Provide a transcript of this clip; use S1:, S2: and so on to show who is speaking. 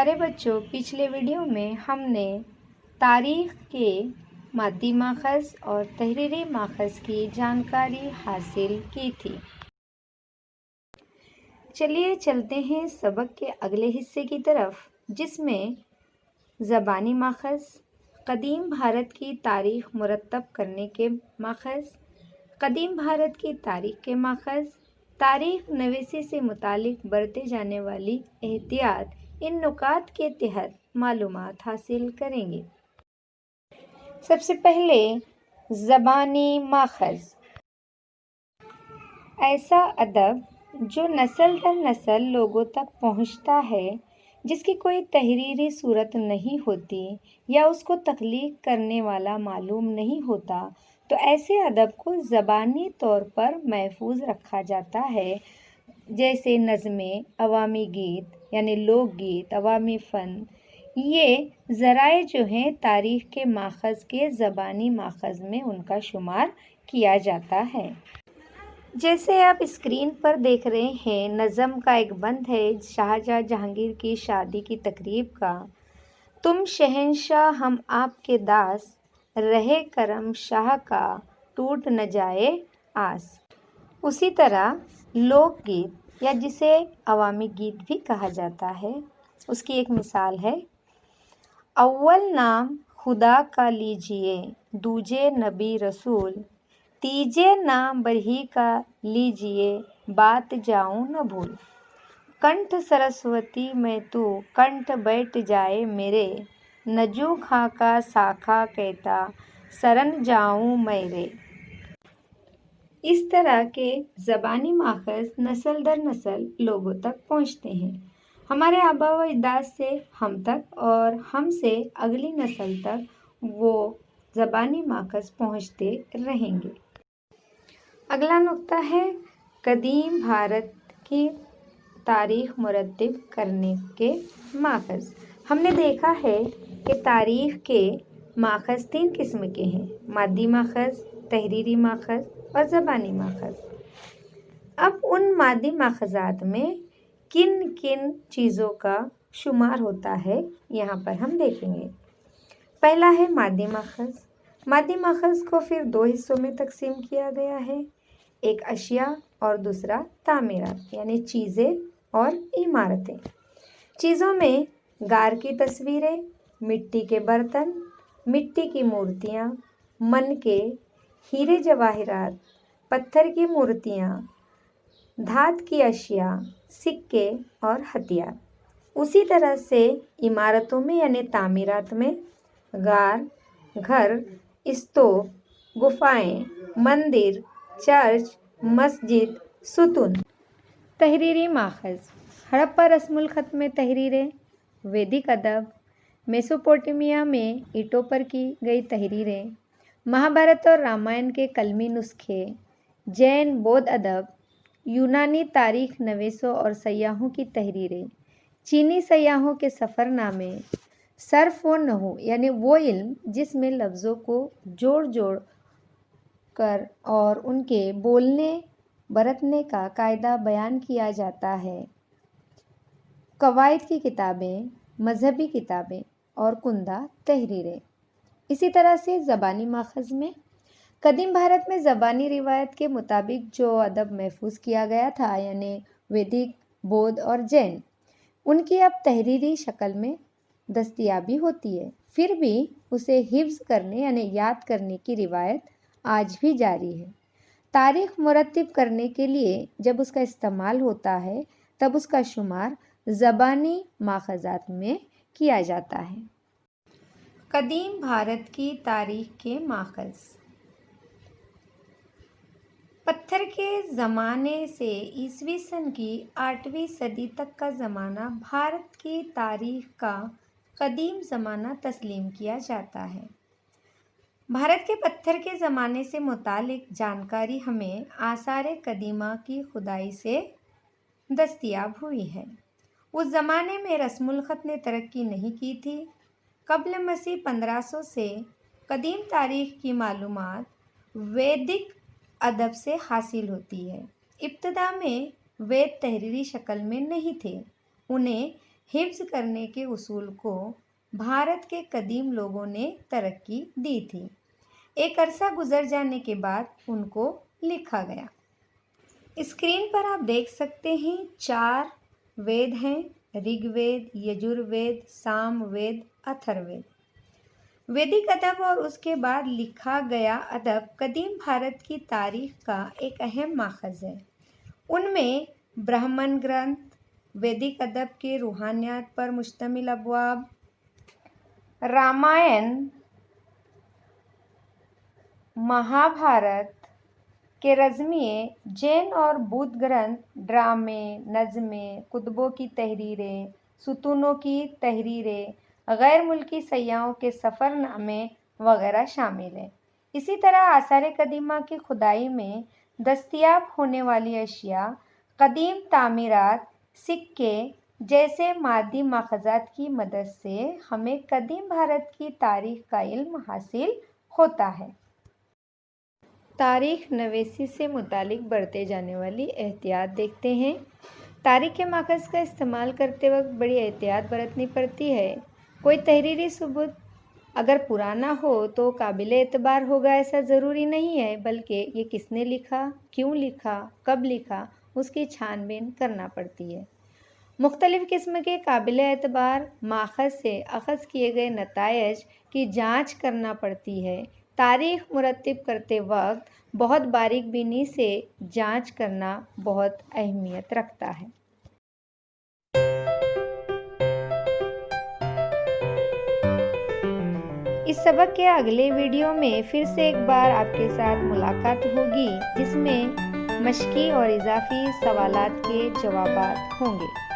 S1: پیارے بچوں، پچھلے ویڈیو میں ہم نے تاریخ کے مادی ماخذ اور تحریری ماخذ کی جانکاری حاصل کی تھی۔ چلیے چلتے ہیں سبق کے اگلے حصے کی طرف، جس میں زبانی ماخذ، قدیم بھارت کی تاریخ مرتب کرنے کے ماخذ، قدیم بھارت کی تاریخ کے ماخذ، تاریخ نویسی سے متعلق برتے جانے والی احتیاط، ان نکات کے تحت معلومات حاصل کریں گے۔ سب سے پہلے زبانی ماخذ، ایسا ادب جو نسل در نسل لوگوں تک پہنچتا ہے، جس کی کوئی تحریری صورت نہیں ہوتی یا اس کو تخلیق کرنے والا معلوم نہیں ہوتا، تو ایسے ادب کو زبانی طور پر محفوظ رکھا جاتا ہے، جیسے نظمیں، عوامی گیت یعنی لوک گیت، عوامی فن۔ یہ ذرائع جو ہیں تاریخ کے ماخذ کے زبانی ماخذ میں ان کا شمار کیا جاتا ہے۔ جیسے آپ اسکرین پر دیکھ رہے ہیں، نظم کا ایک بند ہے شاہجہاں جہانگیر کی شادی کی تقریب کا: تم شہنشاہ ہم آپ کے داس، رہے کرم شاہ کا ٹوٹ نہ جائے آس۔ اسی طرح لوک گیت یا جسے عوامی گیت بھی کہا جاتا ہے، اس کی ایک مثال ہے: اول نام خدا کا لیجئے، دوجے نبی رسول، تیجے نام برہی کا لیجئے، بات جاؤں نہ بھول۔ کنٹھ سرسوتی میں تو کنٹھ بیٹھ جائے میرے، نجو خاکا ساکھا کہتا سرن جاؤں میں رے۔ اس طرح کے زبانی ماخذ نسل در نسل لوگوں تک پہنچتے ہیں، ہمارے آباء و اجداد سے ہم تک اور ہم سے اگلی نسل تک وہ زبانی ماخذ پہنچتے رہیں گے۔ اگلا نقطہ ہے قدیم بھارت کی تاریخ مرتب کرنے کے ماخذ۔ ہم نے دیکھا ہے کہ تاریخ کے ماخذ 3 قسم کے ہیں: مادی ماخذ، تحریری ماخذ اور زبانی ماخذ۔ اب ان مادی ماخذات میں کن کن چیزوں کا شمار ہوتا ہے، یہاں پر ہم دیکھیں گے۔ پہلا ہے مادی ماخذ۔ مادی ماخذ کو پھر 2 حصوں میں تقسیم کیا گیا ہے، ایک اشیاء اور دوسرا تعمیرات یعنی چیزیں اور عمارتیں۔ چیزوں میں غار کی تصویریں، مٹی کے برتن، مٹی کی مورتیاں، منکے، ہیرے جواہرات، پتھر کی مورتیاں، دھات کی اشیاء، سکے اور ہتھیار۔ اسی طرح سے عمارتوں میں یعنی تعمیرات میں غار، گھر، استوپ، گفائیں، مندر، چرچ، مسجد، ستون۔ تحریری ماخذ: ہڑپہ رسم الخط میں تحریریں، ویدک ادب، میسوپوٹیمیا میں اینٹوں پر کی گئی تحریریں، مہابھارت اور رامائن کے قلمی نسخے، جین بودھ ادب، یونانی تاریخ نویسوں اور سیاحوں کی تحریریں، چینی سیاحوں کے سفر نامے، صرف و نحو یعنی وہ علم جس میں لفظوں کو جوڑ جوڑ کر اور ان کے بولنے برتنے کا قاعدہ بیان کیا جاتا ہے، قواعد کی کتابیں، مذہبی کتابیں اور کندہ تحریریں۔ اسی طرح سے زبانی ماخذ میں قدیم بھارت میں زبانی روایت کے مطابق جو ادب محفوظ کیا گیا تھا یعنی ویدک، بودھ اور جین، ان کی اب تحریری شکل میں دستیابی ہوتی ہے، پھر بھی اسے حفظ کرنے یعنی یاد کرنے کی روایت آج بھی جاری ہے۔ تاریخ مرتب کرنے کے لیے جب اس کا استعمال ہوتا ہے تب اس کا شمار زبانی ماخذات میں کیا جاتا ہے۔ قدیم بھارت کی تاریخ کے ماخذ: پتھر کے زمانے سے عیسوی سن کی 8ویں صدی تک کا زمانہ بھارت کی تاریخ کا قدیم زمانہ تسلیم کیا جاتا ہے۔ بھارت کے پتھر کے زمانے سے متعلق جانکاری ہمیں آثار قدیمہ کی کھدائی سے دستیاب ہوئی ہے۔ اس زمانے میں رسم الخط نے ترقی نہیں کی تھی۔ قبل مسیح 1500 سے قدیم تاریخ کی معلومات ویدک ادب سے حاصل ہوتی ہے۔ ابتدا میں وید تحریری شکل میں نہیں تھے، انہیں حفظ کرنے کے اصول کو بھارت کے قدیم لوگوں نے ترقی دی تھی۔ ایک عرصہ گزر جانے کے بعد ان کو لکھا گیا۔ اسکرین پر آپ دیکھ سکتے ہیں 4 وید ہیں: رگ وید، یجر وید، سام وید، اتھر وید۔ ویدک ادب اور اس کے بعد لکھا گیا ادب قدیم بھارت کی تاریخ کا ایک اہم ماخذ ہے۔ ان میں برہمن گرنتھ، ویدک ادب کے روحانیات پر مشتمل ابواب، رامائن، مہابھارت کے رزمیے، جین اور بدھ گرنتھ، ڈرامے، نظمیں، کتبوں کی تحریریں، ستونوں کی تحریریں، غیر ملکی سیاحوں کے سفر نامے وغیرہ شامل ہیں۔ اسی طرح آثار قدیمہ کی کھدائی میں دستیاب ہونے والی اشیاء، قدیم تعمیرات، سکے جیسے مادی ماخذات کی مدد سے ہمیں قدیم بھارت کی تاریخ کا علم حاصل ہوتا ہے۔ تاریخ نویسی سے متعلق برتے جانے والی احتیاط دیکھتے ہیں۔ تاریخ کے ماخذ کا استعمال کرتے وقت بڑی احتیاط برتنی پڑتی ہے۔ کوئی تحریری ثبوت اگر پرانا ہو تو قابل اعتبار ہوگا ایسا ضروری نہیں ہے، بلکہ یہ کس نے لکھا، کیوں لکھا، کب لکھا، اس کی چھان بین کرنا پڑتی ہے۔ مختلف قسم کے قابل اعتبار ماخذ سے اخذ کیے گئے نتائج کی جانچ کرنا پڑتی ہے۔ تاریخ مرتب کرتے وقت بہت باریک بینی سے جانچ کرنا بہت اہمیت رکھتا ہے۔ اس سبق کے اگلے ویڈیو میں پھر سے ایک بار آپ کے ساتھ ملاقات ہوگی، جس میں مشقی اور اضافی سوالات کے جوابات ہوں گے۔